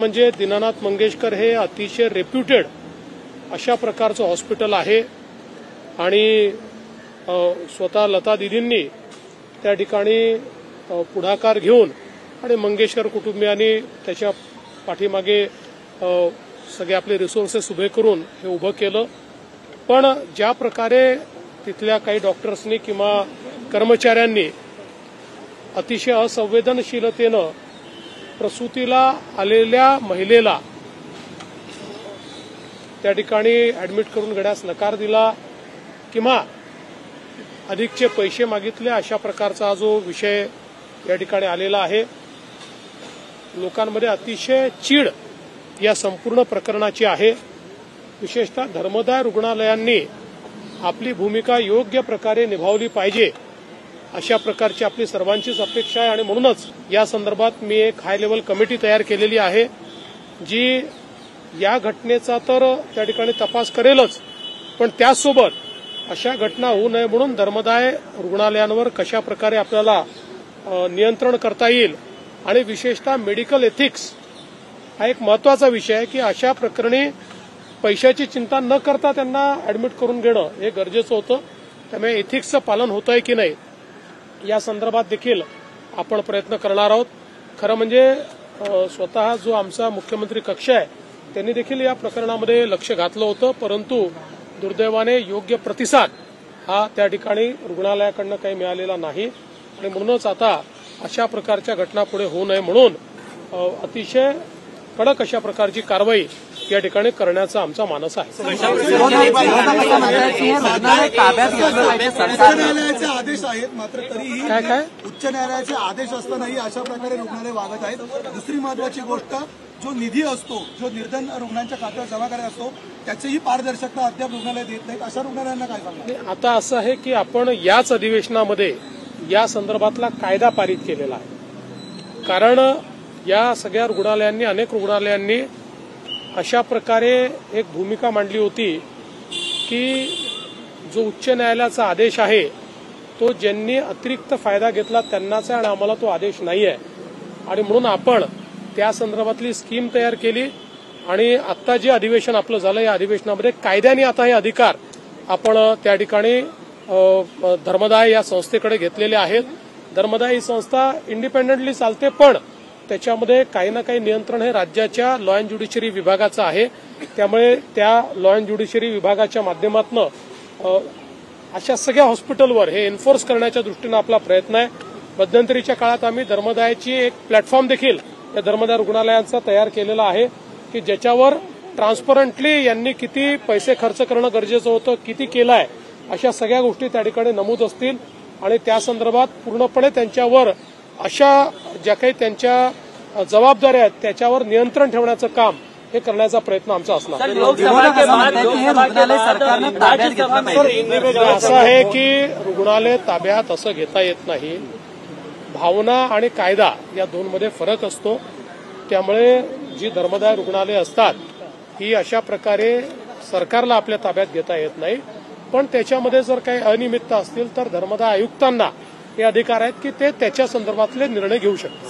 म्हणजे दीनानाथ मंगेशकर हे अतिशय रेप्युटेड अशा प्रकारचं हॉस्पिटल आहे आणि स्वतः लता दीदींनी त्या ठिकाणी पुढाकार घेऊन आणि मंगेशकर कुटुंबियांनी त्याच्या पाठीमागे सगळे आपले रिसोर्सेस उभे करून हे उभं केलं। पण ज्या प्रकारे तिथल्या काही डॉक्टर्सनी किंवा कर्मचाऱ्यांनी अतिशय असंवेदनशीलतेनं प्रसूतीला आलेल्या महिलेला त्या ठिकाणी ऍडमिट करून घेण्यास नकार दिला किंवा अधिकचे पैसे मागितले, अशा प्रकारचा जो विषय या ठिकाणी आलेला आहे। लोकांमध्ये अतिशय चीड या संपूर्ण प्रकरणाची आहे। विशेषतः धर्मदाय रुग्णालयांनी आपली भूमिका योग्य प्रकारे निभावली पाहिजे अशा प्रकारची आपली सर्वांचीच अपेक्षा आहे आणि म्हणूनच या संदर्भात मी एक हाय लेवल कमिटी तयार केलेली आहे जी या घटनेचा तर त्या ठिकाणी तपास करेलच, पण त्याचसोबत अशा घटना होऊ नये म्हणून धर्मदाय रुग्णालयांवर कशा प्रकारे आपल्याला नियंत्रण करता येईल आणि विशेषतः मेडिकल एथिक्स हा एक महत्वाचा विषय आहे की अशा प्रकरणी पैशाची चिंता न करता त्यांना ऍडमिट करून घेणं हे गरजेचं होतं। त्यामुळे एथिक्सचं पालन होत आहे की नाही या संदर्भात देखील आपण प्रयत्न करणार आहोत। खरं म्हणजे स्वतः जो आमचा मुख्यमंत्री कक्ष आहे त्यांनी देखील या प्रकरणामध्ये लक्ष घातलं होतं, परंतु दुर्दैवाने योग्य प्रतिसाद हा त्या ठिकाणी रुग्णालयाकडनं काही मिळालेला नाही आणि म्हणूनच आता अशा प्रकारच्या घटना पुढे होऊ नये म्हणून अतिशय कडक अशा प्रकारची कारवाई या ठिकाणी करण्याचा आमचा मानस आहे। न्यायालयाचे आदेश आहेत मात्र तरीही काय उच्च न्यायालयाचे आदेश असतानाही अशा प्रकारे रुग्णालय वागत आहेत। दुसरी महत्वाची गोष्ट, जो निधी असतो जो निर्धन रुग्णांच्या खात्यावर जमा करायचा असतो त्याचीही पारदर्शकता अद्याप रुग्णालय देत नाहीत। अशा रुग्णालयांना काय सांगणार? आता असं आहे की आपण याच अधिवेशनामध्ये या संदर्भातला कायदा पारित केलेला आहे, कारण या सगळ्या रुग्णालयांनी अनेक रुग्णालयांनी अशा प्रकारे एक भूमिका मांडली होती की जो उच्च न्यायालयाचा आदेश आहे तो ज्यांनी अतिरिक्त फायदा घेतला त्यांनाच आहे आणि आम्हाला तो आदेश नाही आहे आणि म्हणून आपण त्या संदर्भातली स्कीम तयार केली आणि आता जे अधिवेशन आपलं झालं या अधिवेशनामध्ये कायद्याने आता हे अधिकार आपण त्या ठिकाणी धर्मदाय या संस्थेकडे घेतलेले आहेत। धर्मदाय ही संस्था इंडिपेंडेंटली चालते, पण त्याच्यामध्ये काही ना काही नियंत्रण हे राज्याच्या लॉ अँड ज्युडिशरी विभागाचं आहे। त्यामुळे त्या लॉ अँड ज्युडिशरी विभागाच्या माध्यमातून अशा सगळ्या हॉस्पिटलवर हे एन्फोर्स करण्याच्या दृष्टीनं आपला प्रयत्न आहे। मध्यंतरीच्या काळात आम्ही धर्मदायाची एक प्लॅटफॉर्म देखील या धर्मदाय रुग्णालयांचा तयार केलेला आहे की ज्याच्यावर ट्रान्सपरंटली यांनी किती पैसे खर्च करणं गरजेचं होतं, किती केलं आहे, अशा सगळ्या गोष्टी त्या ठिकाणी नमूद असतील आणि त्या संदर्भात पूर्णपणे त्यांच्यावर अशा ज्या काही त्यांच्या जबाबदाऱ्या आहेत त्याच्यावर नियंत्रण ठेवण्याचं काम हे करण्याचा प्रयत्न आमचा असणार। असं आहे की रुग्णालय ताब्यात असं घेता येत नाही, भावना आणि कायदा या दोनमध्ये फरक असतो। त्यामुळे जी धर्मदाय रुग्णालय असतात ही अशा प्रकारे सरकारला आपल्या ताब्यात घेता येत नाही, पण त्याच्यामध्ये जर काही अनियमितता असतील तर धर्मदाय आयुक्तांना हे अधिकार आहेत की ते त्याच्या संदर्भातले निर्णय घेऊ शकतात।